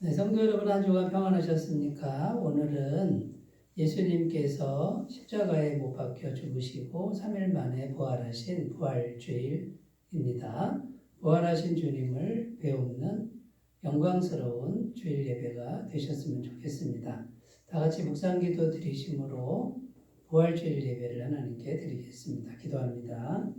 네, 성도 여러분, 한 주간 평안하셨습니까? 오늘은 예수님께서 십자가에 못 박혀 죽으시고 3일 만에 부활하신 부활주일입니다. 부활하신 주님을 배우는 영광스러운 주일 예배가 되셨으면 좋겠습니다. 다 같이 묵상기도 드리심으로 부활주일 예배를 하나님께 드리겠습니다. 기도합니다.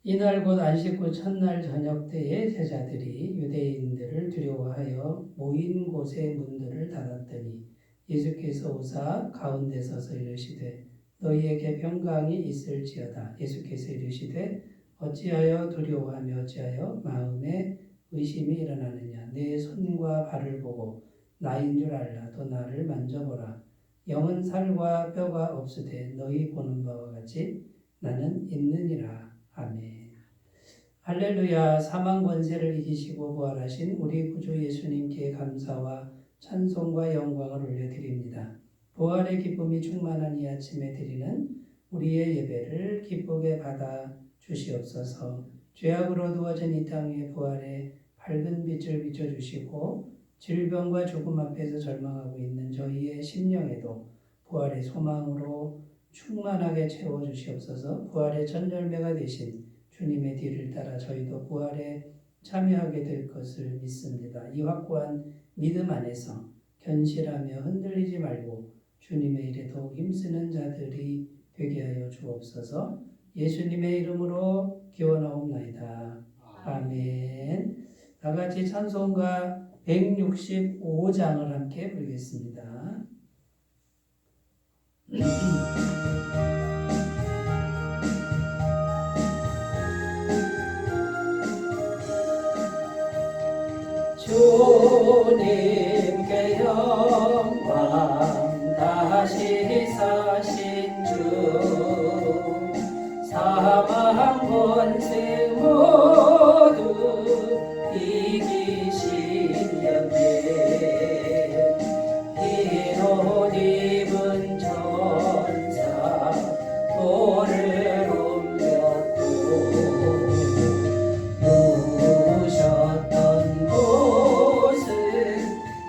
이날 곧 안식 후 첫날 저녁 때에 제자들이 유대인들을 두려워하여 모인 곳의 문들을 닫았더니 예수께서 오사 가운데 서서 이르시되 너희에게 평강이 있을지어다. 예수께서 이르시되 어찌하여 두려워하며 어찌하여 마음에 의심이 일어나느냐. 내 손과 발을 보고 나인 줄 알라. 또 나를 만져보라. 영은 살과 뼈가 없으되 너희 보는 바와 같이 나는 있느니라. 아멘. 할렐루야. 사망 권세를 이기시고 부활하신 우리 구주 예수님께 감사와 찬송과 영광을 올려드립니다. 부활의 기쁨이 충만한 이 아침에 드리는 우리의 예배를 기쁘게 받아 주시옵소서. 죄악으로 어두워진 이 땅에 부활의 밝은 빛을 비춰주시고 질병과 죽음 앞에서 절망하고 있는 저희의 심령에도 부활의 소망으로 충만하게 채워주시옵소서. 부활의 첫 열매가 되신 주님의 뒤를 따라 저희도 부활에 참여하게 될 것을 믿습니다. 이 확고한 믿음 안에서 견실하며 흔들리지 말고 주님의 일에 더욱 힘쓰는 자들이 되게 하여 주옵소서. 예수님의 이름으로 기원하옵나이다. 아멘. 다 같이 찬송가 165장을 함께 부르겠습니다. 주님께 영광 다시 사신 주 사망 권세 모두 이기신 영계 흰옷 입은 천사 돌을 옮겼고 누우셨던 곳은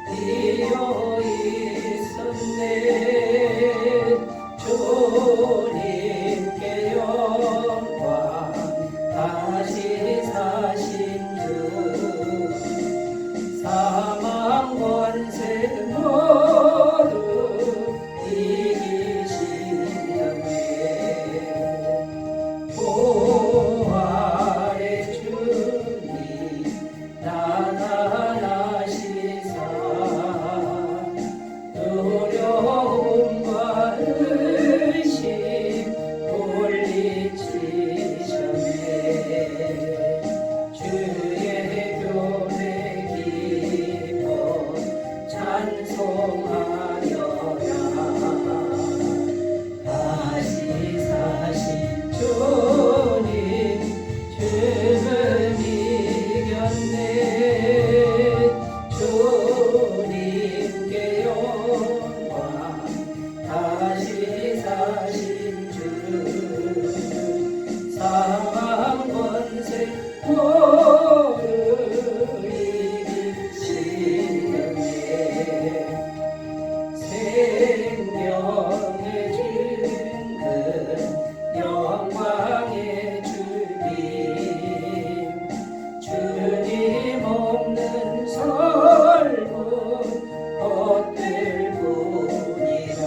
비어 있었네. 주님께 영광 다시 사신 주 사망 권세 모두 이기신 영예 부활의 주님 나타나시사 두려움과 의심 물리치셨네. 주의 교회 기뻐 찬송하여라. 다시 사신 주님 죄는 이겼네. 주님께 영광 다시 사신 주 사망 권세 모두 이기시네. 생명의 증거 영광의 주님 주님 없는 삶은 헛될 뿐이라.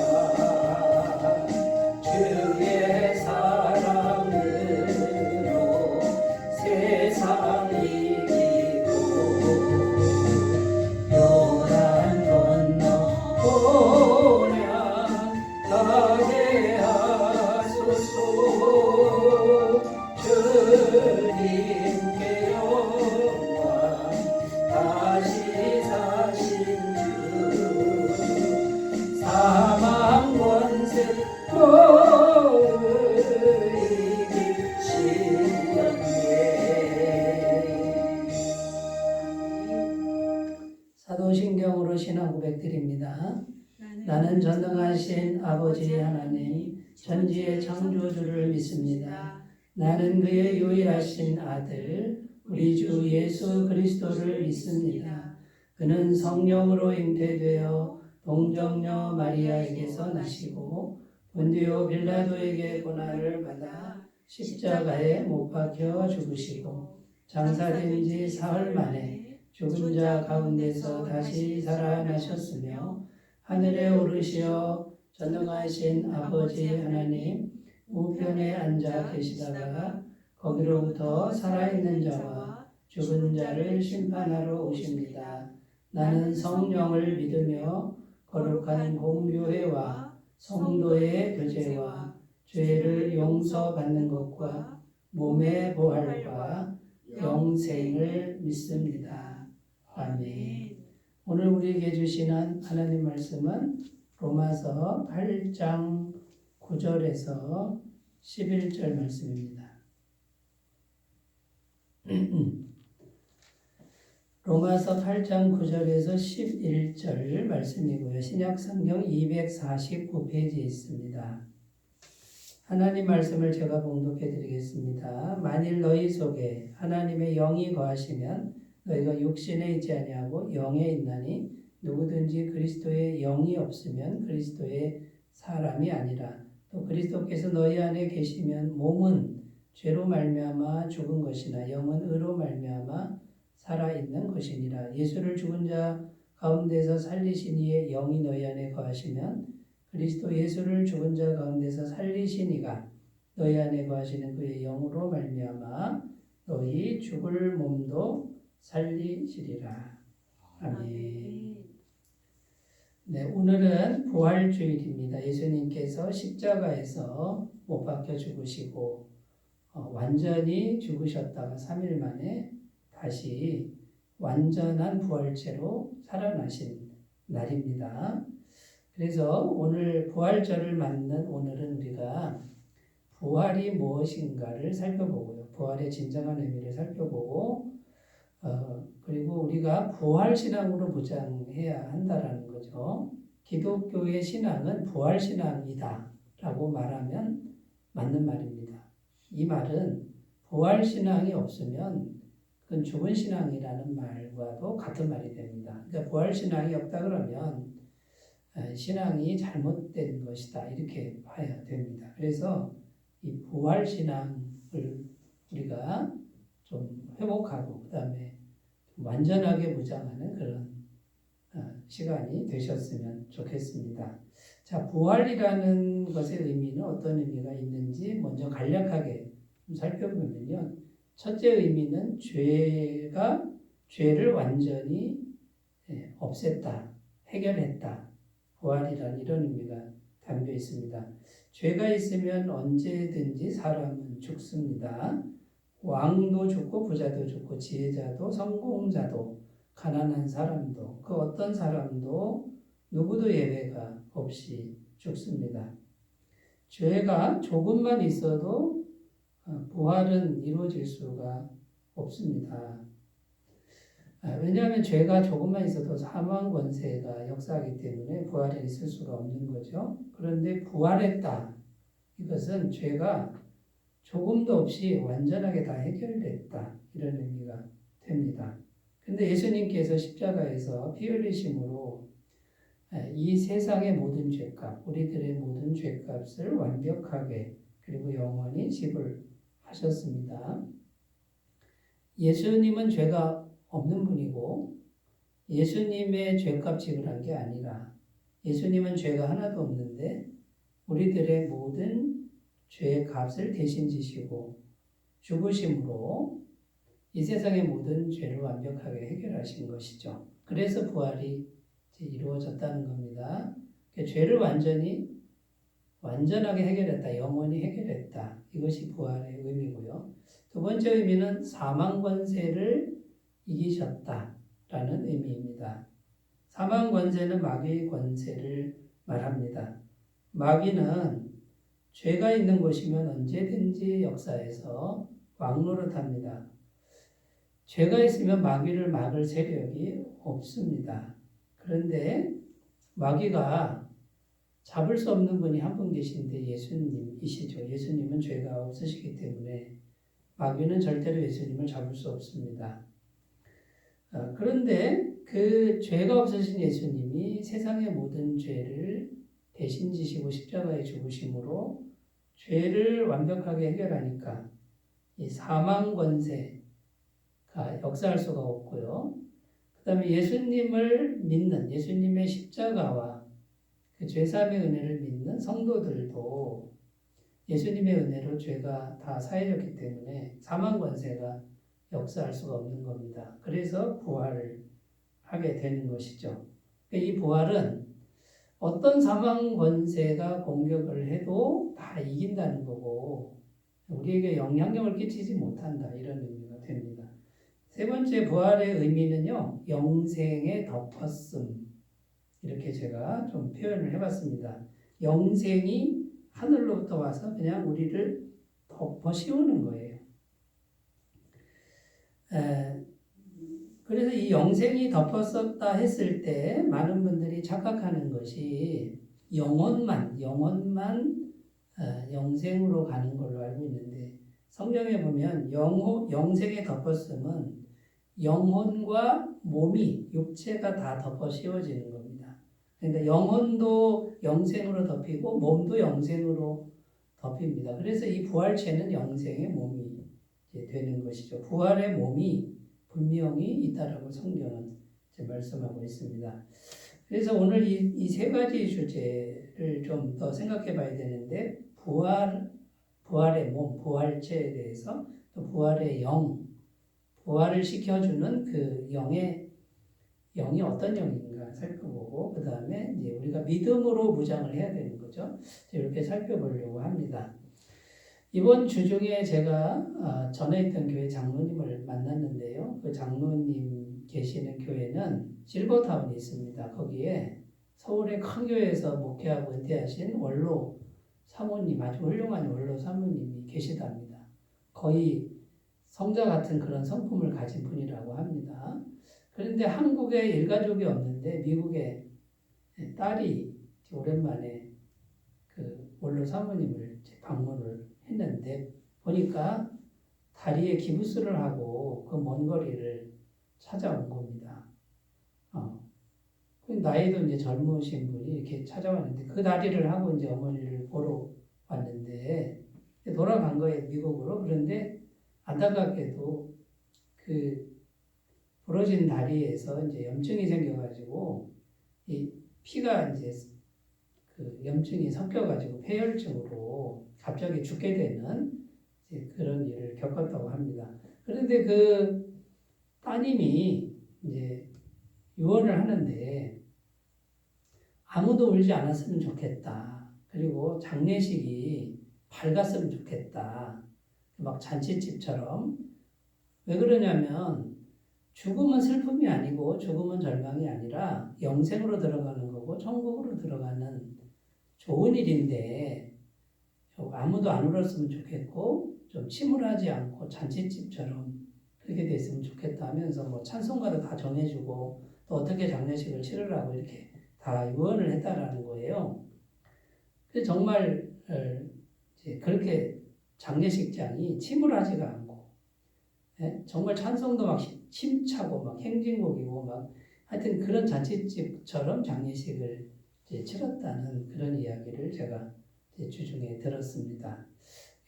나는 전능하신 아버지 하나님, 천지의 창조주를 믿습니다. 나는 그의 유일하신 아들, 우리 주 예수 그리스도를 믿습니다. 그는 성령으로 잉태되어 동정녀 마리아에게서 나시고 본디오 빌라도에게 고난을 받아 십자가에 못 박혀 죽으시고 장사된 지 사흘 만에 죽은 자 가운데서 다시 살아나셨으며 하늘에 오르시어 전능하신 아버지 하나님 우편에 앉아 계시다가 거기로부터 살아있는 자와 죽은 자를 심판하러 오십니다. 나는 성령을 믿으며 거룩한 공교회와 성도의 교제와 죄를 용서받는 것과 몸의 부활과 영생을 믿습니다. 아멘. 오늘 우리에게 주시는 하나님 말씀은 로마서 8장 9절에서 11절 말씀입니다. 로마서 8장 9절에서 11절 말씀이고요. 신약성경 249페이지에 있습니다. 하나님 말씀을 제가 봉독해 드리겠습니다. 만일 너희 속에 하나님의 영이 거하시면 너희가 육신에 있지 아니하고 영에 있나니 누구든지 그리스도의 영이 없으면 그리스도의 사람이 아니라 또 그리스도께서 너희 안에 계시면 몸은 죄로 말미암아 죽은 것이나 영은 의로 말미암아 살아있는 것이니라. 예수를 죽은 자 가운데서 살리신 이의 영이 너희 안에 거하시면 그리스도 예수를 죽은 자 가운데서 살리신 이가 너희 안에 거하시는 그의 영으로 말미암아 너희 죽을 몸도 살리시리라. 아멘. 네, 오늘은 부활주일입니다. 예수님께서 십자가에서 못 박혀 죽으시고 완전히 죽으셨다가 3일 만에 다시 완전한 부활체로 살아나신 날입니다. 그래서 오늘 부활절을 맞는 오늘은 우리가 부활이 무엇인가를 살펴보고요. 부활의 진정한 의미를 살펴보고 그리고 우리가 부활신앙으로 무장해야 한다라는 거죠. 기독교의 신앙은 부활신앙이다 라고 말하면 맞는 말입니다. 이 말은 부활신앙이 없으면 그건 죽은 신앙이라는 말과도 같은 말이 됩니다. 그러니까 부활신앙이 없다 그러면 신앙이 잘못된 것이다 이렇게 봐야 됩니다. 그래서 이 부활신앙을 우리가 좀 회복하고 그 다음에 완전하게 무장하는 그런 시간이 되셨으면 좋겠습니다. 자, 부활이라는 것의 의미는 어떤 의미가 있는지 먼저 간략하게 좀 살펴보면요. 첫째 의미는 죄를 완전히 없앴다, 해결했다. 부활이란 이런 의미가 담겨 있습니다. 죄가 있으면 언제든지 사람은 죽습니다. 왕도 죽고 부자도 죽고 지혜자도 성공자도 가난한 사람도 그 어떤 사람도 누구도 예외가 없이 죽습니다. 죄가 조금만 있어도 부활은 이루어질 수가 없습니다. 왜냐하면 죄가 조금만 있어도 사망 권세가 역사하기 때문에 부활이 있을 수가 없는 거죠. 그런데 부활했다. 이것은 죄가 조금도 없이 완전하게 다 해결됐다. 이런 의미가 됩니다. 근데 예수님께서 십자가에서 피 흘리심으로 이 세상의 모든 죄값, 우리들의 모든 죄값을 완벽하게 그리고 영원히 지불하셨습니다. 예수님은 죄가 없는 분이고 예수님의 죄값 지불한 게 아니라 예수님은 죄가 하나도 없는데 우리들의 모든 죄의 값을 대신 지시고 죽으심으로 이 세상의 모든 죄를 완벽하게 해결하신 것이죠. 그래서 부활이 이루어졌다는 겁니다. 죄를 완전하게 해결했다, 영원히 해결했다. 이것이 부활의 의미고요. 두 번째 의미는 사망 권세를 이기셨다라는 의미입니다. 사망 권세는 마귀의 권세를 말합니다. 마귀는 죄가 있는 곳이면 언제든지 역사에서 왕노릇합니다. 죄가 있으면 마귀를 막을 세력이 없습니다. 그런데 마귀가 잡을 수 없는 분이 한 분 계신데 예수님이시죠. 예수님은 죄가 없으시기 때문에 마귀는 절대로 예수님을 잡을 수 없습니다. 그런데 그 죄가 없으신 예수님이 세상의 모든 죄를 대신 지시고 십자가에 죽으심으로 죄를 완벽하게 해결하니까 이 사망 권세가 역사할 수가 없고요. 그 다음에 예수님을 믿는 예수님의 십자가와 그 죄사함의 은혜를 믿는 성도들도 예수님의 은혜로 죄가 다 사해졌기 때문에 사망 권세가 역사할 수가 없는 겁니다. 그래서 부활을 하게 되는 것이죠. 이 부활은 어떤 사망 권세가 공격을 해도 다 이긴다는 거고 우리에게 영향력을 끼치지 못한다 이런 의미가 됩니다. 세 번째 부활의 의미는요. 영생의 덮었음 이렇게 제가 좀 표현을 해봤습니다. 영생이 하늘로부터 와서 그냥 우리를 덮어 씌우는 거예요. 그래서 이 영생이 덮었었다 했을 때 많은 분들이 착각하는 것이 영혼만 영생으로 가는 걸로 알고 있는데 성경에 보면 영생의 덮었음은 영혼과 몸이 육체가 다 덮어 씌워지는 겁니다. 그러니까 영혼도 영생으로 덮이고 몸도 영생으로 덮입니다. 그래서 이 부활체는 영생의 몸이 되는 것이죠. 부활의 몸이 분명히 있다라고 성경은 말씀하고 있습니다. 그래서 오늘 이 세 가지 주제를 좀 더 생각해 봐야 되는데 부활의 몸, 부활체에 대해서 또 부활의 영, 부활을 시켜주는 그 영이 어떤 영인가 살펴보고 그 다음에 이제 우리가 믿음으로 무장을 해야 되는 거죠. 이렇게 살펴보려고 합니다. 이번 주 중에 제가 전에 있던 교회 장로님을 만났는데요. 그 장로님 계시는 교회는 실버타운에 있습니다. 거기에 서울의 큰 교회에서 목회하고 은퇴하신 원로 사모님, 아주 훌륭한 원로 사모님이 계시답니다. 거의 성자 같은 그런 성품을 가진 분이라고 합니다. 그런데 한국에 일가족이 없는데 미국에 딸이 오랜만에 그 원로 사모님을 방문을 했는데 보니까 다리에 기부스를 하고 그 먼 거리를 찾아온 겁니다. 나이도 이제 젊으신 분이 이렇게 찾아왔는데 그 다리를 하고 이제 어머니를 보러 왔는데 돌아간 거예요, 미국으로. 그런데 안타깝게도 그 부러진 다리에서 이제 염증이 생겨가지고 이 피가 이제 그 염증이 섞여가지고 폐혈증으로 갑자기 죽게 되는 이제 그런 일을 겪었다고 합니다. 그런데 그 따님이 이제 유언을 하는데 아무도 울지 않았으면 좋겠다. 그리고 장례식이 밝았으면 좋겠다. 막 잔치집처럼. 왜 그러냐면 죽음은 슬픔이 아니고 죽음은 절망이 아니라 영생으로 들어가는 거고 천국으로 들어가는 좋은 일인데 아무도 안 울었으면 좋겠고 좀 침울하지 않고 잔치집처럼 그렇게 됐으면 좋겠다 하면서 뭐 찬송가도 다 정해주고 또 어떻게 장례식을 치르라고 이렇게 다 유언을 했다라는 거예요. 그래서 정말 그렇게 장례식장이 침울하지가 않고 정말 찬송도 막 힘차고 막 행진곡이고 막 하여튼 그런 잔치집처럼 장례식을 치렀다는 그런 이야기를 제가 주중에 들었습니다.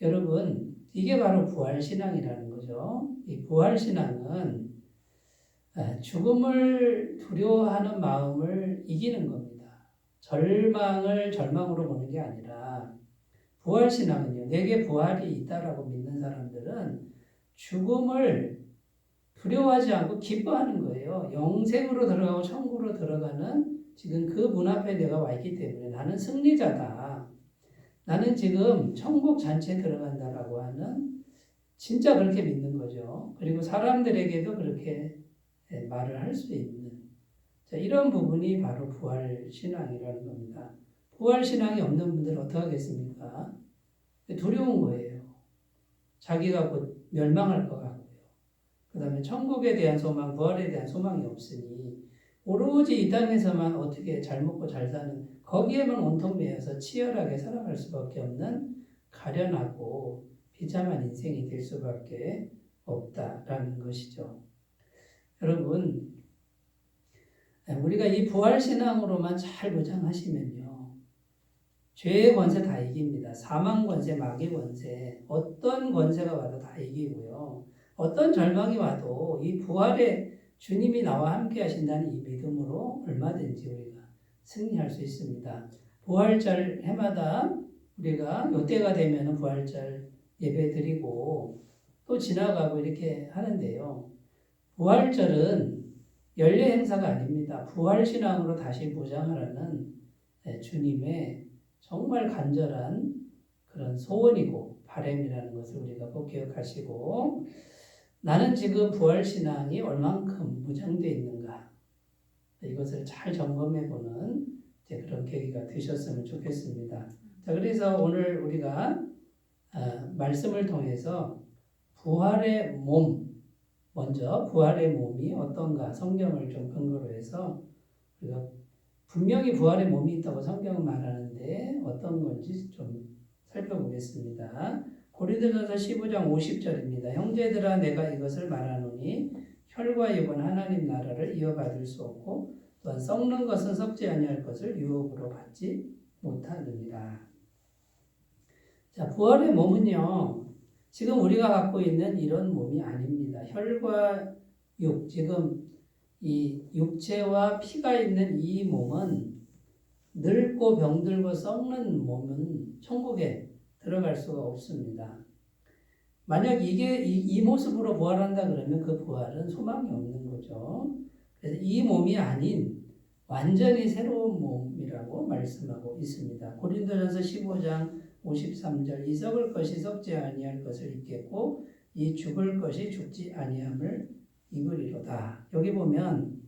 여러분 이게 바로 부활신앙이라는 거죠. 이 부활신앙은 죽음을 두려워하는 마음을 이기는 겁니다. 절망을 절망으로 보는 게 아니라 부활신앙은요. 내게 부활이 있다라고 믿는 사람들은 죽음을 두려워하지 않고 기뻐하는 거예요. 영생으로 들어가고 천국으로 들어가는 지금 그 문 앞에 내가 와 있기 때문에 나는 승리자다. 나는 지금 천국 잔치에 들어간다라고 하는 진짜 그렇게 믿는 거죠. 그리고 사람들에게도 그렇게 말을 할 수 있는 이런 부분이 바로 부활신앙이라는 겁니다. 부활신앙이 없는 분들은 어떻게 하겠습니까? 두려운 거예요. 자기가 곧 멸망할 것 같고요. 그 다음에 천국에 대한 소망, 부활에 대한 소망이 없으니 오로지 이 땅에서만 어떻게 잘 먹고 잘 사는 거기에만 온통 매여서 치열하게 살아갈 수밖에 없는 가련하고 비참한 인생이 될 수밖에 없다라는 것이죠. 여러분, 우리가 이 부활신앙으로만 잘 무장하시면요, 죄의 권세 다 이깁니다. 사망 권세, 마귀 권세, 어떤 권세가 와도 다 이기고요. 어떤 절망이 와도 이 부활의 주님이 나와 함께 하신다는 이 믿음으로 얼마든지 우리가 승리할 수 있습니다. 부활절 해마다 우리가 요때가 되면 부활절 예배 드리고 또 지나가고 이렇게 하는데요. 부활절은 연례 행사가 아닙니다. 부활신앙으로 다시 무장하라는 주님의 정말 간절한 그런 소원이고 바람이라는 것을 우리가 꼭 기억하시고, 나는 지금 부활신앙이 얼만큼 무장되어 있는가, 이것을 잘 점검해보는 그런 계기가 되셨으면 좋겠습니다. 자, 그래서 오늘 우리가 말씀을 통해서 부활의 몸, 먼저 부활의 몸이 어떤가 성경을 좀 근거로 해서 우리가 분명히 부활의 몸이 있다고 성경은 말하는데 어떤 건지 좀 살펴보겠습니다. 고린도전서 15장 50절입니다. 형제들아, 내가 이것을 말하노니 혈과 육은 하나님 나라를 이어받을 수 없고 또한 썩는 것은 썩지 아니할 것을 유업으로 받지 못하느니라. 자, 부활의 몸은요, 지금 우리가 갖고 있는 이런 몸이 아닙니다. 혈과 육, 지금 이 육체와 피가 있는 이 몸은 늙고 병들고 썩는 몸은 천국에 들어갈 수가 없습니다. 만약 이 모습으로 부활한다 그러면 그 부활은 소망이 없는 거죠. 그래서 이 몸이 아닌 완전히 새로운 몸이라고 말씀하고 있습니다. 고린도전서 15장 53절, 이 썩을 것이 썩지 아니할 것을 입겠고 이 죽을 것이 죽지 아니함을 입으리로다. 여기 보면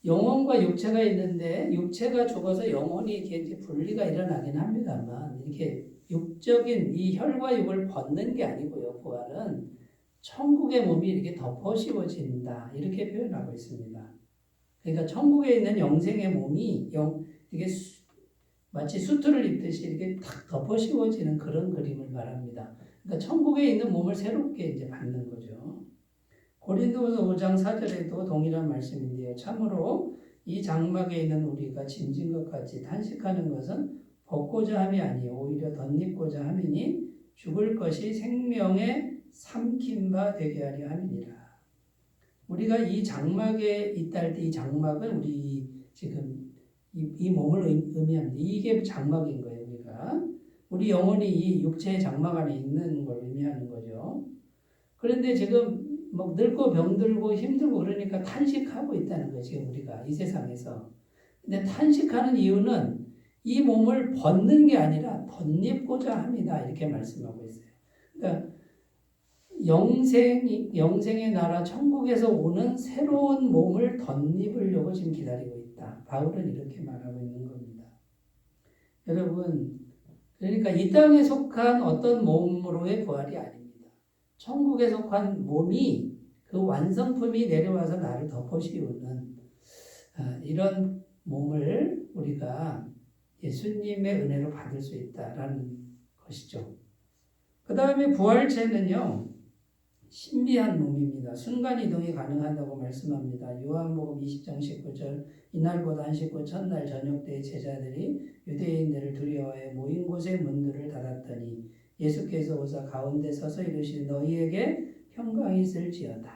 영혼과 육체가 있는데 육체가 죽어서 영혼이 이렇게 분리가 일어나긴 합니다만 이렇게 육적인 이 혈과 육을 벗는 게 아니고요. 부활은 천국의 몸이 이렇게 덮어 씌워진다, 이렇게 표현하고 있습니다. 그러니까 천국에 있는 영생의 몸이 이게 마치 수트를 입듯이 이렇게 탁 덮어 씌워지는 그런 그림을 말합니다. 그러니까 천국에 있는 몸을 새롭게 이제 받는 거죠. 고린도서 5장 4절에도 동일한 말씀인데요. 참으로 이 장막에 있는 우리가 짐진 것 같이 탄식하는 것은 벗고자 함이 아니요 오히려 덧입고자 함이니 죽을 것이 생명에 삼킨 바 되게 하려 함이니라. 우리가 이 장막에 있다 할 때 이 장막은 우리 지금 이 몸을 의미합니다. 이게 장막인 거예요. 우리 영혼이 이 육체의 장막 안에 있는 걸 의미하는 거죠. 그런데 지금 뭐 늙고 병들고 힘들고 그러니까 탄식하고 있다는 거예요. 지금 우리가 이 세상에서. 근데 탄식하는 이유는 이 몸을 벗는 게 아니라 덧입고자 합니다. 이렇게 말씀하고 있어요. 그러니까 영생의 나라 천국에서 오는 새로운 몸을 덧입으려고 지금 기다리고 있다. 바울은 이렇게 말하고 있는 겁니다. 여러분, 그러니까 이 땅에 속한 어떤 몸으로의 부활이 아닙니다. 천국에 속한 몸이 그 완성품이 내려와서 나를 덮어씌우는 이런 몸을 우리가 예수님의 은혜로 받을 수 있다라는 것이죠. 그 다음에 부활체는요, 신비한 몸입니다. 순간이동이 가능하다고 말씀합니다. 요한복음 20장 19절, 이날보다 안식구 첫날 저녁 때 제자들이 유대인들을 두려워해 모인 곳의 문들을 닫았더니 예수께서 오사 가운데 서서 이르시되 너희에게 평강이 있을지어다.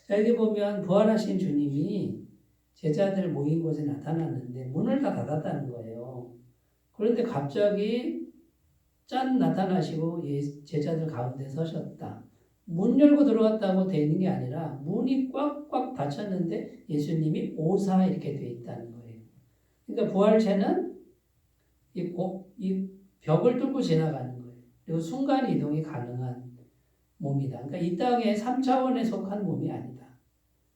자, 여기 보면 부활하신 주님이 제자들 모인 곳에 나타났는데 문을 다 닫았다는 거예요. 그런데 갑자기 짠 나타나시고 제자들 가운데 서셨다. 문 열고 들어왔다고 되어 있는 게 아니라 문이 꽉꽉 닫혔는데 예수님이 오사 이렇게 되어 있다는 거예요. 그러니까 부활체는 이 벽을 뚫고 지나가는 거예요. 그리고 순간 이동이 가능한 몸이다. 그러니까 이 땅의 3차원에 속한 몸이 아니다.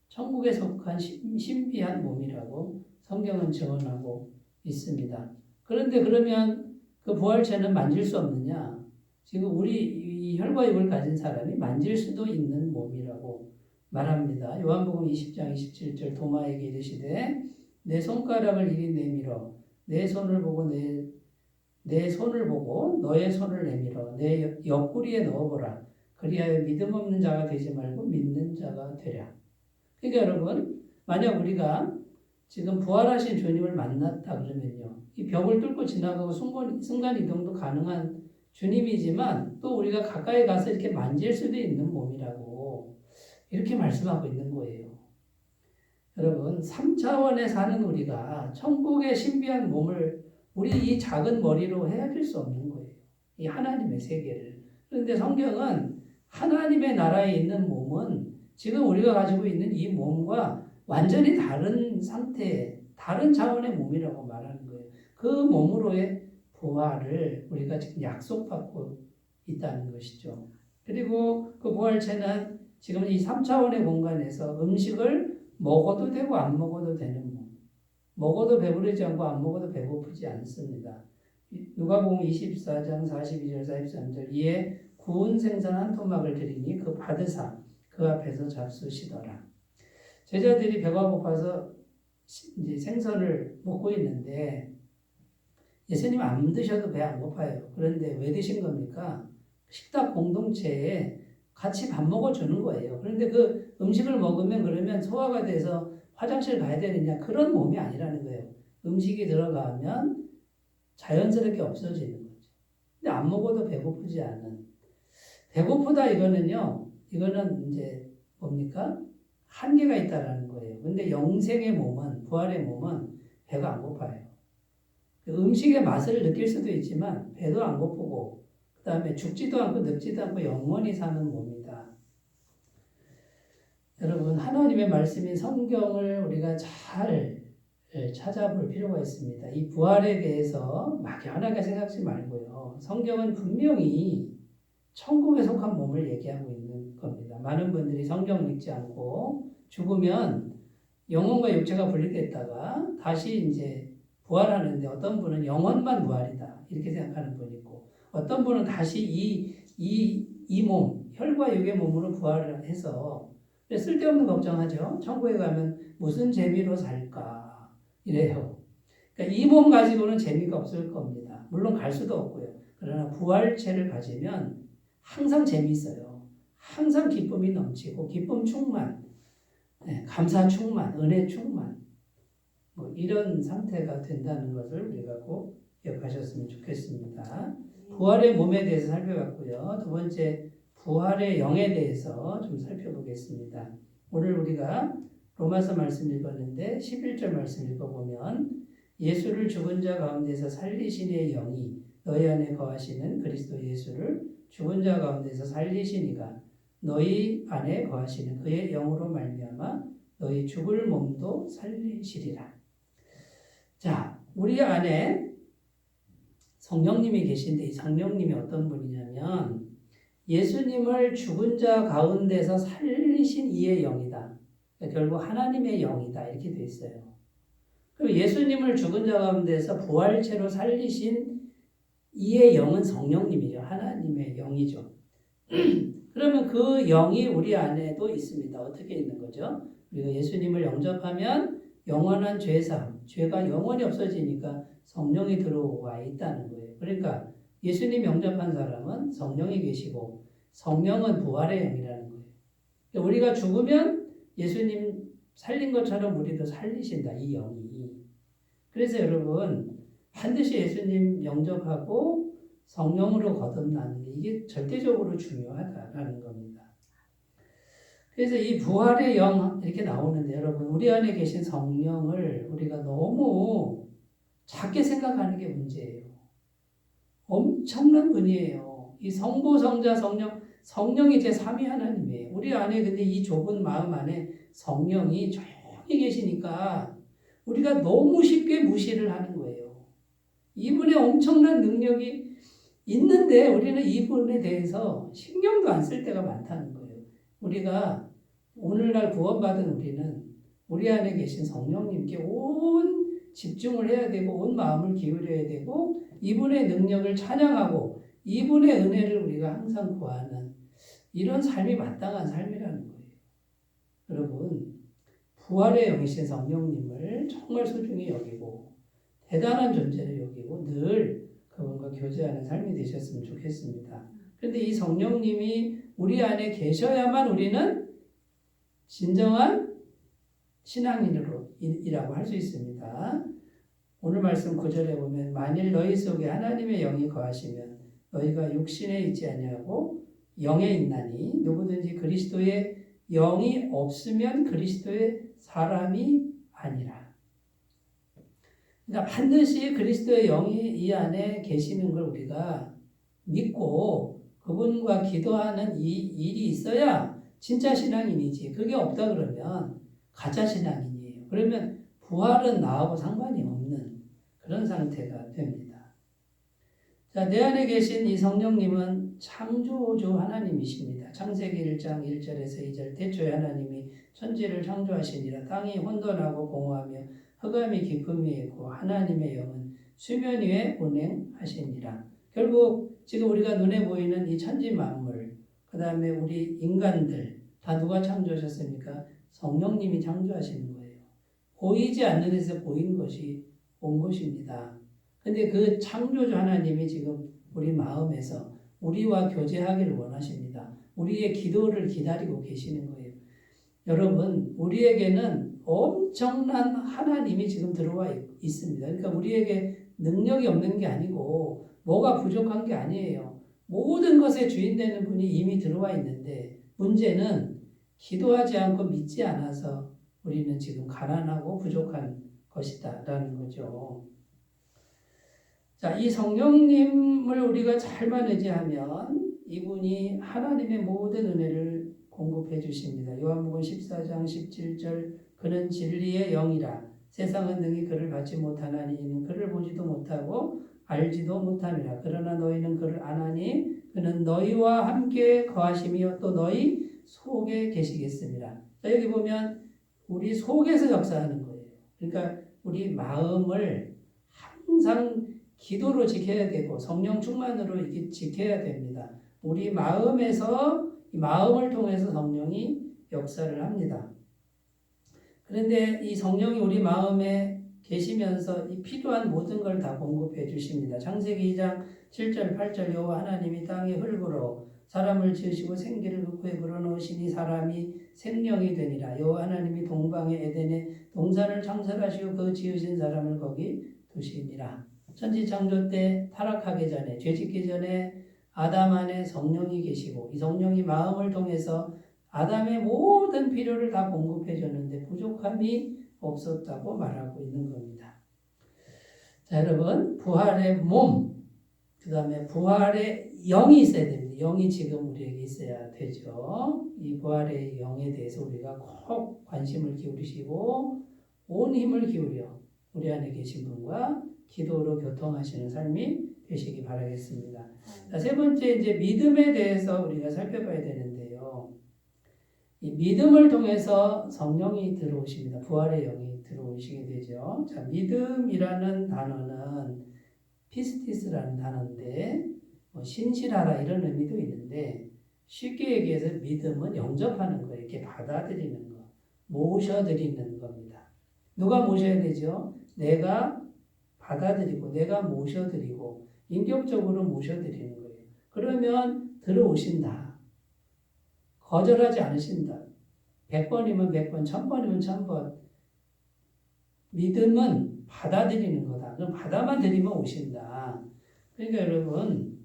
천국에 속한 신비한 몸이라고 성경은 증언하고 있습니다. 그런데 그러면 그 부활체는 만질 수 없느냐? 지금 우리 이 혈과 육을 가진 사람이 만질 수도 있는 몸이라고 말합니다. 요한복음 20장 27절 도마에게 이르시되 내 손가락을 이리 내밀어 내 손을 보고 내 손을 보고 너의 손을 내밀어 내 옆구리에 넣어보라. 그리하여 믿음 없는 자가 되지 말고 믿는 자가 되랴. 그러니까 여러분, 만약 우리가 지금 부활하신 주님을 만났다 그러면요, 이 벽을 뚫고 지나가고 순간 이동도 가능한 주님이지만 또 우리가 가까이 가서 이렇게 만질 수도 있는 몸이라고 이렇게 말씀하고 있는 거예요. 여러분, 3차원에 사는 우리가 천국의 신비한 몸을 우리 이 작은 머리로 헤아릴 수 없는 거예요. 이 하나님의 세계를. 그런데 성경은 하나님의 나라에 있는 몸은 지금 우리가 가지고 있는 이 몸과 완전히 다른 상태, 다른 차원의 몸이라고 말하는 거예요. 그 몸으로의 부활을 우리가 지금 약속받고 있다는 것이죠. 그리고 그 부활체는 지금 이 3차원의 공간에서 음식을 먹어도 되고 안 먹어도 되는 몸. 먹어도 배부르지 않고 안 먹어도 배고프지 않습니다. 누가복음 24장 42절 43절 이에 구운 생선 한 토막을 드리니 그 받으사 그 앞에서 잡수시더라. 제자들이 배가 고파서 이제 생선을 먹고 있는데 예수님 안 드셔도 배 안 고파요. 그런데 왜 드신 겁니까? 식탁 공동체에 같이 밥 먹어주는 거예요. 그런데 그 음식을 먹으면 그러면 소화가 돼서 화장실 가야 되느냐 그런 몸이 아니라는 거예요. 음식이 들어가면 자연스럽게 없어지는 거죠. 근데 안 먹어도 배고프지 않은. 배고프다 이거는요. 이거는 이제 뭡니까? 한계가 있다라는 거예요. 근데 영생의 몸은 부활의 몸은 배가 안 고파요. 음식의 맛을 느낄 수도 있지만 배도 안 고프고 그 다음에 죽지도 않고 늙지도 않고 영원히 사는 몸이다. 여러분 하나님의 말씀인 성경을 우리가 잘 찾아볼 필요가 있습니다. 이 부활에 대해서 막연하게 생각하지 말고요. 성경은 분명히 천국에 속한 몸을 얘기하고 있는 겁니다. 많은 분들이 성경 읽지 않고 죽으면 영혼과 육체가 분리됐다가 다시 이제 부활하는데 어떤 분은 영혼만 부활이다 이렇게 생각하는 분이 있고 어떤 분은 다시 이 몸, 혈과 육의 몸으로 부활을 해서 쓸데없는 걱정하죠. 천국에 가면 무슨 재미로 살까 이래요. 그러니까 이 몸 가지고는 재미가 없을 겁니다. 물론 갈 수도 없고요. 그러나 부활체를 가지면 항상 재미있어요. 항상 기쁨이 넘치고 기쁨 충만, 감사 충만, 은혜 충만 뭐 이런 상태가 된다는 것을 우리가 꼭 기억하셨으면 좋겠습니다. 부활의 몸에 대해서 살펴봤고요. 두 번째 부활의 영에 대해서 좀 살펴보겠습니다. 오늘 우리가 로마서 말씀 읽었는데 11절 말씀 읽어보면 예수를 죽은 자 가운데서 살리신 이의 영이 너희 안에 거하시는 그리스도 예수를 죽은 자 가운데서 살리시니가 너희 안에 거하시는 그의 영으로 말미암아 너희 죽을 몸도 살리시리라. 자, 우리 안에 성령님이 계신데 이 성령님이 어떤 분이냐면 예수님을 죽은 자 가운데서 살리신 이의 영이다. 그러니까 결국 하나님의 영이다. 이렇게 돼 있어요. 그럼 예수님을 죽은 자 가운데서 부활체로 살리신 이의 영은 성령님이죠. 하나님의 영이죠. 그러면 그 영이 우리 안에도 있습니다. 어떻게 있는 거죠? 우리가 예수님을 영접하면 영원한 죄사함, 죄가 영원히 없어지니까 성령이 들어와 있다는 거예요. 그러니까 예수님 영접한 사람은 성령이 계시고 성령은 부활의 영이라는 거예요. 그러니까 우리가 죽으면 예수님 살린 것처럼 우리도 살리신다, 이 영이. 그래서 여러분 반드시 예수님 영접하고 성령으로 거듭나는 게 이게 절대적으로 중요하다라는 겁니다. 그래서 이 부활의 영 이렇게 나오는데 여러분 우리 안에 계신 성령을 우리가 너무 작게 생각하는 게 문제예요. 엄청난 분이에요. 이 성부, 성자, 성령이 제3위 하나님이에요. 우리 안에 근데 이 좁은 마음 안에 성령이 조용히 계시니까 우리가 너무 쉽게 무시를 하는 거예요. 이분의 엄청난 능력이 있는데 우리는 이분에 대해서 신경도 안 쓸 때가 많다는 거예요. 우리가 오늘날 구원받은 우리는 우리 안에 계신 성령님께 온 집중을 해야 되고 온 마음을 기울여야 되고 이분의 능력을 찬양하고 이분의 은혜를 우리가 항상 구하는 이런 삶이 마땅한 삶이라는 거예요. 여러분, 부활의 영이신 성령님을 정말 소중히 여기고 대단한 존재를 여기고 늘 그분과 교제하는 삶이 되셨으면 좋겠습니다. 그런데 이 성령님이 우리 안에 계셔야만 우리는 진정한 신앙인이라고 할 수 있습니다. 오늘 말씀 9절에 보면 만일 너희 속에 하나님의 영이 거하시면 너희가 육신에 있지 아니하고 영에 있나니 누구든지 그리스도의 영이 없으면 그리스도의 사람이 아니라. 그러니까 반드시 그리스도의 영이 이 안에 계시는 걸 우리가 믿고 그분과 기도하는 이 일이 있어야 진짜 신앙인이지. 그게 없다 그러면 가짜 신앙인이에요. 그러면 부활은 나하고 상관이 없는 그런 상태가 됩니다. 자, 내 안에 계신 이 성령님은 창조주 하나님이십니다. 창세기 1장 1절에서 2절 태초에 하나님이 천지를 창조하시니라. 땅이 혼돈하고 공허하며 흑암이 깊음 위에 있고 하나님의 영은 수면 위에 운행하시니라. 결국 지금 우리가 눈에 보이는 이 천지 만물, 그 다음에 우리 인간들 다 누가 창조하셨습니까? 성령님이 창조하시는 거예요. 보이지 않는 데서 보인 것이 온 것입니다. 근데 그 창조주 하나님이 지금 우리 마음에서 우리와 교제하기를 원하십니다. 우리의 기도를 기다리고 계시는 거예요. 여러분, 우리에게는 엄청난 하나님이 지금 들어와 있습니다. 그러니까 우리에게 능력이 없는 게 아니고 뭐가 부족한 게 아니에요. 모든 것의 주인 되는 분이 이미 들어와 있는데 문제는 기도하지 않고 믿지 않아서 우리는 지금 가난하고 부족한 것이다라는 거죠. 자, 이 성령님을 우리가 잘만 의지하면 이분이 하나님의 모든 은혜를 공급해 주십니다. 요한복음 14장 17절 그는 진리의 영이라 세상은 능히 그를 받지 못하나니 이는 그를 보지도 못하고 알지도 못함이라. 그러나 너희는 그를 아나니 그는 너희와 함께 거하시며 또 너희 속에 계시겠습니다. 자, 여기 보면 우리 속에서 역사하는 거예요. 그러니까 우리 마음을 항상 기도로 지켜야 되고 성령 충만으로 이게 지켜야 됩니다. 우리 마음에서 이 마음을 통해서 성령이 역사를 합니다. 그런데 이 성령이 우리 마음에 계시면서 이 필요한 모든 걸 다 공급해 주십니다. 창세기 2장 7절 8절 여호와 하나님이 땅의 흙으로 사람을 지으시고 생기를 그 후에 불어넣으시니 사람이 생명이 되니라. 여호와 하나님이 동방의 에덴에 동산을 창설하시고 그 지으신 사람을 거기 두시니라. 천지 창조 때 타락하기 전에 죄짓기 전에 아담 안에 성령이 계시고 이 성령이 마음을 통해서 아담의 모든 필요를 다 공급해 줬는데 부족함이 없었다고 말하고 있는 겁니다. 자, 여러분, 부활의 몸, 그 다음에 부활의 영이 있어야 됩니다. 영이 지금 우리에게 있어야 되죠. 이 부활의 영에 대해서 우리가 꼭 관심을 기울이시고 온 힘을 기울여 우리 안에 계신 분과 기도로 교통하시는 삶이 되시기 바라겠습니다. 자, 세 번째 이제 믿음에 대해서 우리가 살펴봐야 되는데요. 이 믿음을 통해서 성령이 들어오십니다. 부활의 영이 들어오시게 되죠. 자, 믿음이라는 단어는 피스티스라는 단어인데 신실하다 이런 의미도 있는데 쉽게 얘기해서 믿음은 영접하는 거예요. 이렇게 받아들이는 거, 모셔드리는 겁니다. 누가 모셔야 되죠? 내가 받아들이고 내가 모셔드리고 인격적으로 모셔드리는 거예요. 그러면 들어오신다. 거절하지 않으신다. 100번이면 100번, 1000번이면 1000번. 믿음은 받아들이는 거다. 그럼 받아만 들이면 오신다. 그러니까 여러분,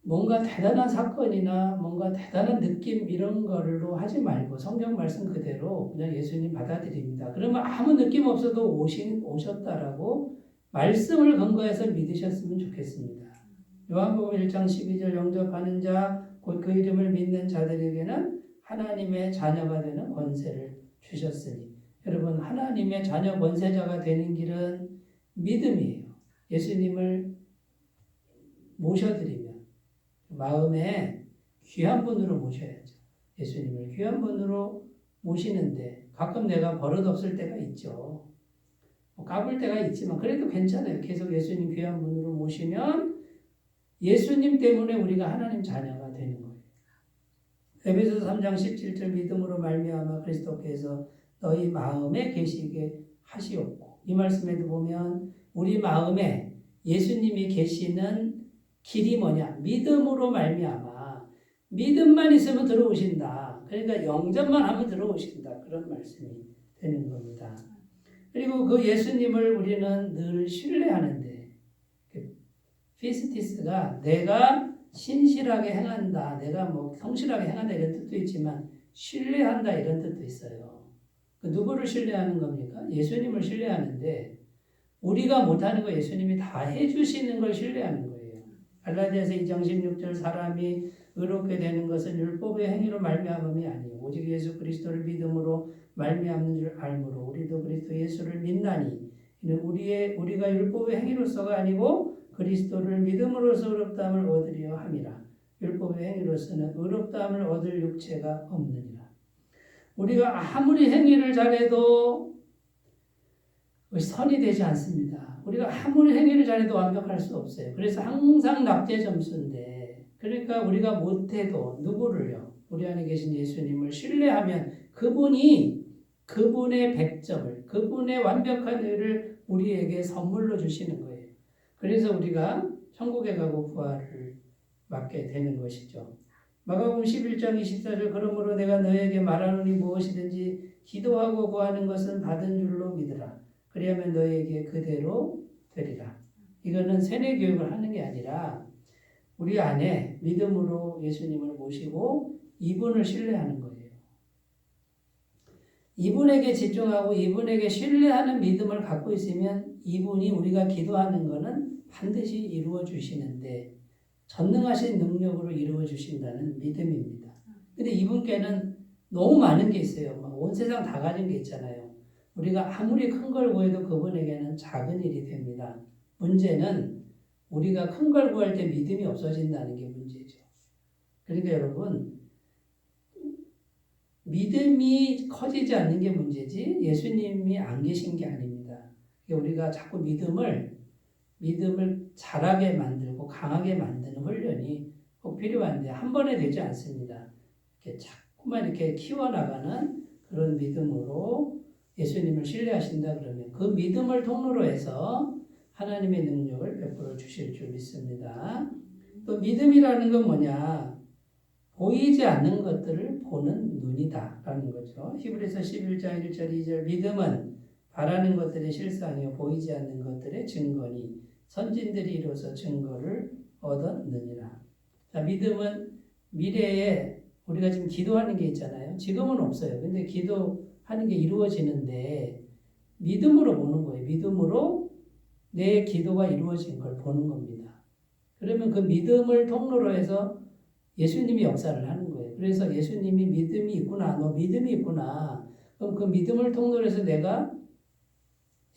뭔가 대단한 사건이나 뭔가 대단한 느낌 이런 걸로 하지 말고 성경 말씀 그대로 그냥 예수님 받아들입니다. 그러면 아무 느낌 없어도 오셨다라고 말씀을 근거해서 믿으셨으면 좋겠습니다. 요한복음 1장 12절 영접하는 자 곧 그 이름을 믿는 자들에게는 하나님의 자녀가 되는 권세를 주셨으니 여러분 하나님의 자녀 권세자가 되는 길은 믿음이에요. 예수님을 모셔드리면 마음에 귀한 분으로 모셔야죠. 예수님을 귀한 분으로 모시는데 가끔 내가 버릇없을 때가 있죠. 까불 때가 있지만 그래도 괜찮아요. 계속 예수님 귀한 분으로 모시면 예수님 때문에 우리가 하나님 자녀가 되는 거예요. 에베소서 3장 17절 믿음으로 말미암아 그리스도께서 너희 마음에 계시게 하시옵고 이 말씀에도 보면 우리 마음에 예수님이 계시는 길이 뭐냐? 믿음으로 말미암아 믿음만 있으면 들어오신다. 그러니까 영접만 하면 들어오신다. 그런 말씀이 되는 겁니다. 그리고 그 예수님을 우리는 늘 신뢰하는데 피스티스가 내가 신실하게 행한다. 내가 뭐 성실하게 행한다 이런 뜻도 있지만 신뢰한다 이런 뜻도 있어요. 그 누구를 신뢰하는 겁니까? 예수님을 신뢰하는데 우리가 못하는 거 예수님이 다 해주시는 걸 신뢰하는 거예요. 갈라디아서 2장 16절 사람이 의롭게 되는 것은 율법의 행위로 말미암음이 아니요 오직 예수 그리스도를 믿음으로 말미암는 줄 알므로 우리도 그리스도 예수를 믿나니 이는 우리가 율법의 행위로서가 아니고 그리스도를 믿음으로써 의롭다함을 얻으려 함이라. 율법의 행위로서는 의롭다함을 얻을 육체가 없느니라. 우리가 아무리 행위를 잘해도 선이 되지 않습니다. 우리가 아무리 행위를 잘해도 완벽할 수 없어요. 그래서 항상 낙제 점수인데 그러니까 우리가 못해도 누구를요? 우리 안에 계신 예수님을 신뢰하면 그분이 그분의 100점을 그분의 완벽한 의를 우리에게 선물로 주시는 거예요. 그래서 우리가 천국에 가고 부활을 맞게 되는 것이죠. 마가복음 11장 24절 그러므로 내가 너에게 말하노니 무엇이든지 기도하고 구하는 것은 받은 줄로 믿으라. 그리하면 너에게 그대로 되리라. 이거는 세뇌 교육을 하는 게 아니라 우리 안에 믿음으로 예수님을 모시고 이분을 신뢰하는 거예요. 이분에게 집중하고 이분에게 신뢰하는 믿음을 갖고 있으면 이분이 우리가 기도하는 것은 반드시 이루어 주시는데 전능하신 능력으로 이루어 주신다는 믿음입니다. 근데 이분께는 너무 많은 게 있어요. 온 세상 다 가진 게 있잖아요. 우리가 아무리 큰 걸 구해도 그분에게는 작은 일이 됩니다. 문제는 우리가 큰 걸 구할 때 믿음이 없어진다는 게 문제죠. 그러니까 여러분 믿음이 커지지 않는 게 문제지 예수님이 안 계신 게 아닙니다. 우리가 자꾸 믿음을 잘하게 만들고 강하게 만드는 훈련이 꼭 필요한데 한 번에 되지 않습니다. 이렇게 자꾸만 이렇게 키워나가는 그런 믿음으로 예수님을 신뢰하신다 그러면 그 믿음을 통로로 해서 하나님의 능력을 베풀어 주실 줄 믿습니다. 또 믿음이라는 건 뭐냐? 보이지 않는 것들을 보는 눈이다 라는 거죠. 히브리서 11장 1절 2절 믿음은 바라는 것들의 실상이요 보이지 않는 것들의 증거니 선진들이 이로써 증거를 얻었느니라. 자, 믿음은 미래에 우리가 지금 기도하는 게 있잖아요. 지금은 없어요. 근데 기도하는 게 이루어지는데 믿음으로 보는 거예요. 믿음으로 내 기도가 이루어진 걸 보는 겁니다. 그러면 그 믿음을 통로로 해서 예수님이 역사를 하는 거예요. 그래서 예수님이 믿음이 있구나. 너 믿음이 있구나. 그럼 그 믿음을 통로로 해서 내가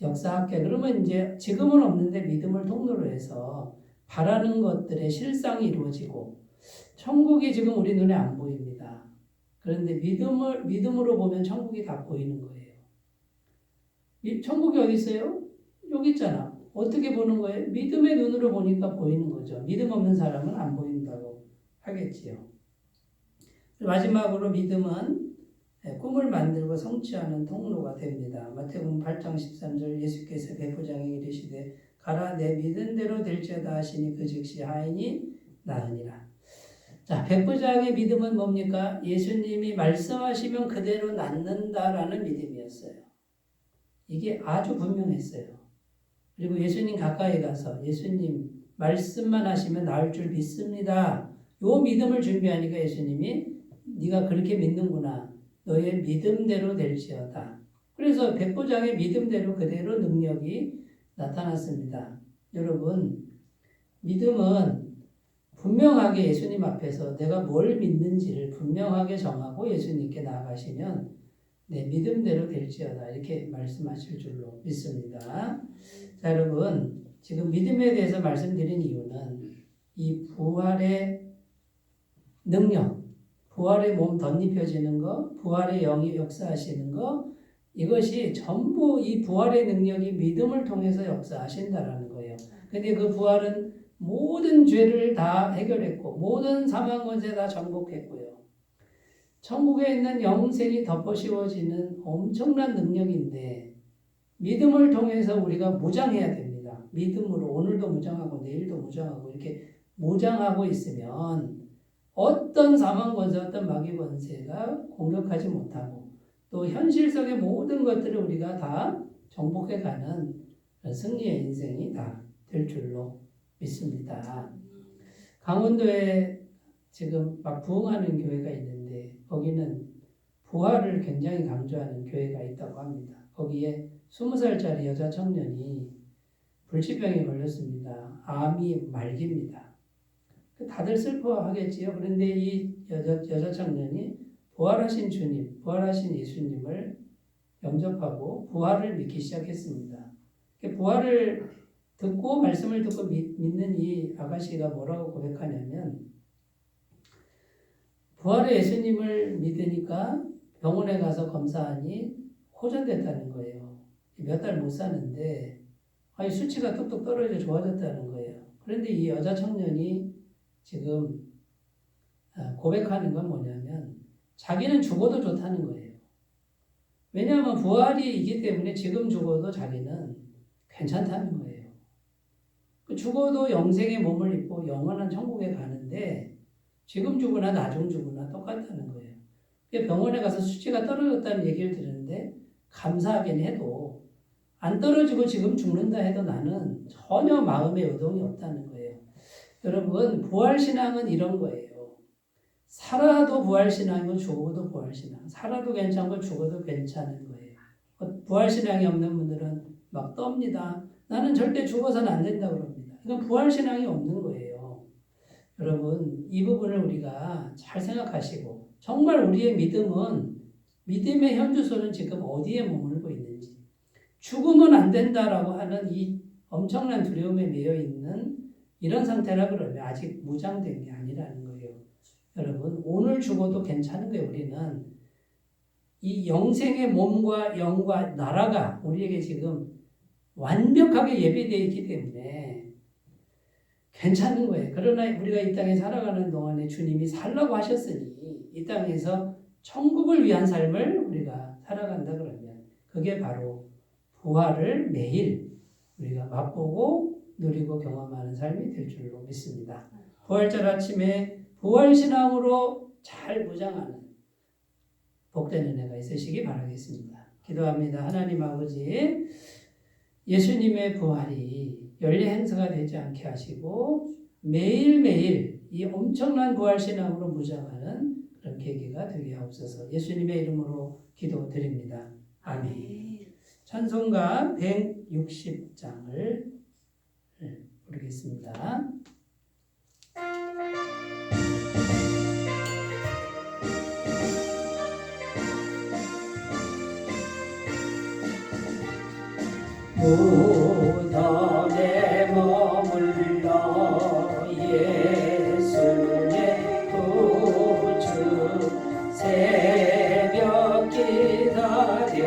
역사할게. 그러면 이제 지금은 없는데 믿음을 통로로 해서 바라는 것들의 실상이 이루어지고 천국이 지금 우리 눈에 안 보입니다. 그런데 믿음으로 보면 천국이 다 보이는 거예요. 천국이 어디 있어요? 여기 있잖아. 어떻게 보는 거예요? 믿음의 눈으로 보니까 보이는 거죠. 믿음 없는 사람은 안 보인다고 하겠지요. 마지막으로 믿음은 꿈을 만들고 성취하는 통로가 됩니다. 마태복음 8장 13절 예수께서 백부장에게 이르시되 가라 내 믿은 대로 될지어다 하시니 그 즉시 하인이 나으니라. 자, 백부장의 믿음은 뭡니까? 예수님이 말씀하시면 그대로 낫는다라는 믿음이었어요. 이게 아주 분명했어요. 그리고 예수님 가까이 가서 예수님 말씀만 하시면 나을 줄 믿습니다. 요 믿음을 준비하니까 예수님이 네가 그렇게 믿는구나. 너의 믿음대로 될지어다. 그래서 백부장의 믿음대로 그대로 능력이 나타났습니다. 여러분, 믿음은 분명하게 예수님 앞에서 내가 뭘 믿는지를 분명하게 정하고 예수님께 나아가시면 내 믿음대로 될지어다 이렇게 말씀하실 줄로 믿습니다. 자, 여러분 지금 믿음에 대해서 말씀드린 이유는 이 부활의 능력, 부활의 몸 덧입혀지는 거, 부활의 영이 역사하시는 거 이것이 전부 이 부활의 능력이 믿음을 통해서 역사하신다라는 거예요. 근데 그 부활은 모든 죄를 다 해결했고 모든 사망 권세 다 정복했고요. 천국에 있는 영생이 덮어씌워지는 엄청난 능력인데 믿음을 통해서 우리가 무장해야 됩니다. 믿음으로 오늘도 무장하고 내일도 무장하고 이렇게 무장하고 있으면 어떤 사망 권세, 어떤 마귀 권세가 공격하지 못하고 또 현실 속의 모든 것들을 우리가 다 정복해가는 승리의 인생이 다 될 줄로 믿습니다. 강원도에 지금 막 부흥하는 교회가 있는데 거기는 부활을 굉장히 강조하는 교회가 있다고 합니다. 거기에 20살짜리 여자 청년이 불치병에 걸렸습니다. 암이 말기입니다. 다들 슬퍼하겠지요. 그런데 이 여자 청년이 부활하신 주님, 부활하신 예수님을 영접하고 부활을 믿기 시작했습니다. 부활을 듣고 말씀을 듣고 믿는 이 아가씨가 뭐라고 고백하냐면 부활의 예수님을 믿으니까 병원에 가서 검사하니 호전됐다는 거예요. 몇 달 못 사는데 수치가 뚝뚝 떨어져 좋아졌다는 거예요. 그런데 이 여자 청년이 지금 고백하는 건 뭐냐면 자기는 죽어도 좋다는 거예요. 왜냐하면 부활이 있기 때문에 지금 죽어도 자기는 괜찮다는 거예요. 죽어도 영생의 몸을 입고 영원한 천국에 가는데 지금 죽으나 나중 죽으나 똑같다는 거예요. 병원에 가서 수치가 떨어졌다는 얘기를 들었는데 감사하긴 해도 안 떨어지고 지금 죽는다 해도 나는 전혀 마음에 여동이 없다는 거예요. 여러분, 부활신앙은 이런 거예요. 살아도 부활신앙이고 죽어도 부활신앙. 살아도 괜찮고 죽어도 괜찮은 거예요. 부활신앙이 없는 분들은 막 떱니다. 나는 절대 죽어서는 안 된다 그럽니다. 이건 부활신앙이 없는 거예요. 여러분, 이 부분을 우리가 잘 생각하시고 정말 우리의 믿음은 믿음의 현주소는 지금 어디에 머물고 있는지 죽으면 안 된다라고 하는 이 엄청난 두려움에 매여 있는 이런 상태라 그러면 아직 무장된 게 아니라는 거예요. 여러분, 오늘 죽어도 괜찮은 거예요. 우리는 이 영생의 몸과 영과 나라가 우리에게 지금 완벽하게 예비되어 있기 때문에 괜찮은 거예요. 그러나 우리가 이 땅에 살아가는 동안에 주님이 살라고 하셨으니 이 땅에서 천국을 위한 삶을 우리가 살아간다 그러면 그게 바로 부활을 매일 우리가 맛보고 누리고 경험하는 삶이 될 줄로 믿습니다. 부활절 아침에 부활신앙으로 잘 무장하는 복된 은혜가 있으시기 바라겠습니다. 기도합니다. 하나님 아버지, 예수님의 부활이 연례 행사가 되지 않게 하시고 매일매일 이 엄청난 부활신앙으로 무장하는 그런 계기가 되게 하옵소서. 예수님의 이름으로 기도드립니다. 아멘. 찬송가 160장을 부르겠습니다. 무덤에 머물러 예수의 구주 새벽 기다렸네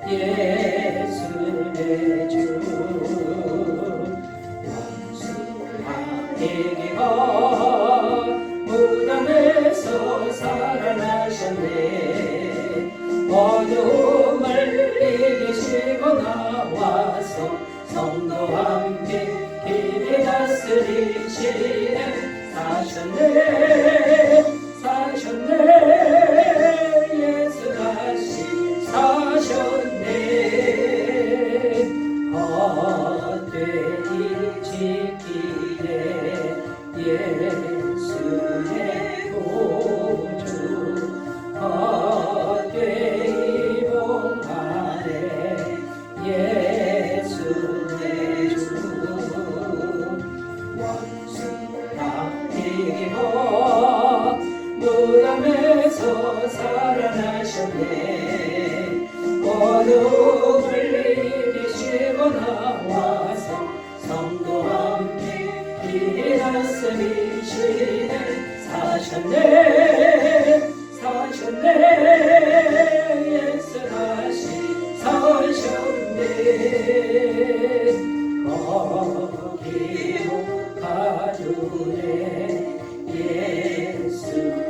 예수의 주 원수가 이기고 무덤에서 살아나셨네 어둠을 이기시고 나와서 성도와 함께 길이 다스리시네 사셨네 예수 다시 사셨네 헛되이 지키네 예수의 구주 헛되이 봉하네 예수의 주 원수가 이기고 무덤에서 살아나셨네 어둠을 이기시고 나와서 성도와 함께 길이 다스리시네 사셨네 예수 다시 사셨네 거기로 가두네 예수의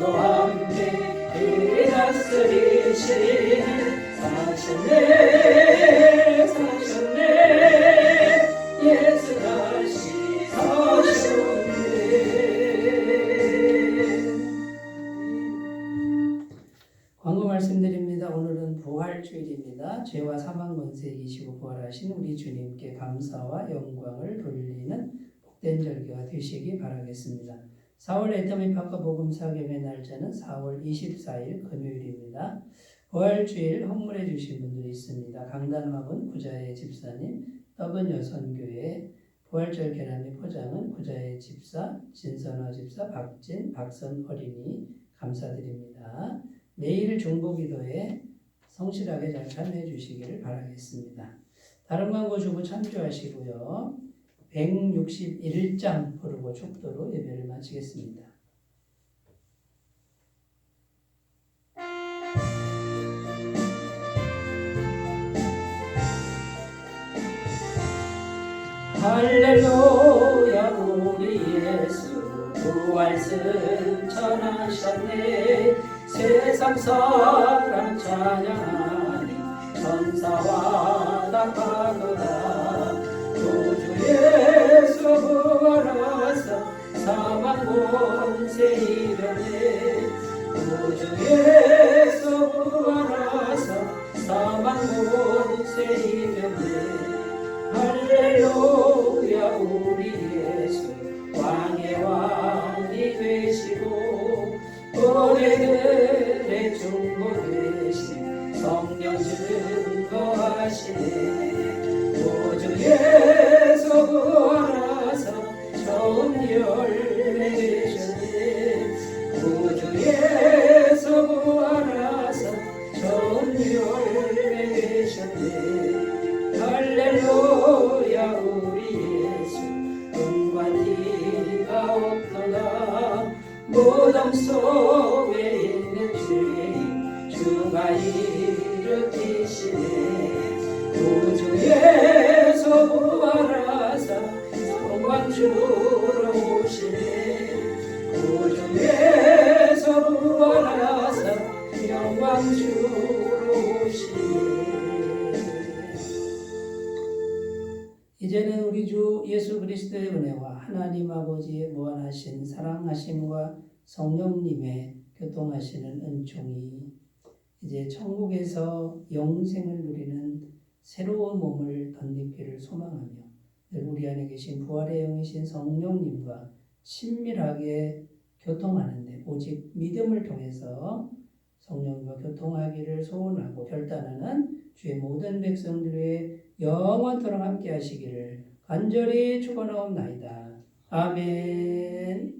주와 함께 우리 다스리시는 사셨네 사셨네 예수 다시 사셨네. 광고 말씀드립니다. 오늘은 부활주일입니다. 죄와 사망 권세 이기시고 부활하신 우리 주님께 감사와 영광을 돌리는 복된 절기가 되시기 바라겠습니다. 4월 애터미 파카 복음사 개회 날짜는 4월 24일 금요일입니다. 부활주일 헌물해 주신 분들이 있습니다. 강단합은 구자의 집사님, 떡은 여선교회, 부활절 계란 및 포장은 구자의 집사, 진선화 집사, 박선 어린이 감사드립니다. 매일 중보기도에 성실하게 잘 참여해 주시기를 바라겠습니다. 다른 광고 주고 참조하시고요. 161장 부르고 축도로 예배를 마치겠습니다. 할렐루야 우리 예수 부활 승천하셨네. 세상 사람 찬양하니 천사와 답하도다. 구주 예수 부활하사 사망 권세 이겨내. 구주 예수 부활하사 사망 권세 이겨내. 할렐루야 우리 예수 왕의 왕이 되시고 고래들의 중보 되신 성령 증거하시네. 구주 예수 부활하사 처음 열매 되셨네. 구주 예수 부활하사 처음 열매 되셨네. 할렐루야 우리 예수 은과 티가 없도다. 무덤 속에 있는 죄인 주가 일으키시네. 구주 예수 부활하사 영광 주러 오시네. 구주 예수 부활하사 영광 주러 오시네. 이제는 우리 주 예수 그리스도의 은혜와 하나님 아버지의 무한하신 사랑하심과 성령님의 교통하시는 은총이 이제 천국에서 영생을 누리는 새로운 몸을 덧입기를 소망하며 늘 우리 안에 계신 부활의 영이신 성령님과 친밀하게 교통하는데 오직 믿음을 통해서 성령과 교통하기를 소원하고 결단하는 주의 모든 백성들의 영원토록 함께 하시기를 간절히 축원하옵나이다. 아멘.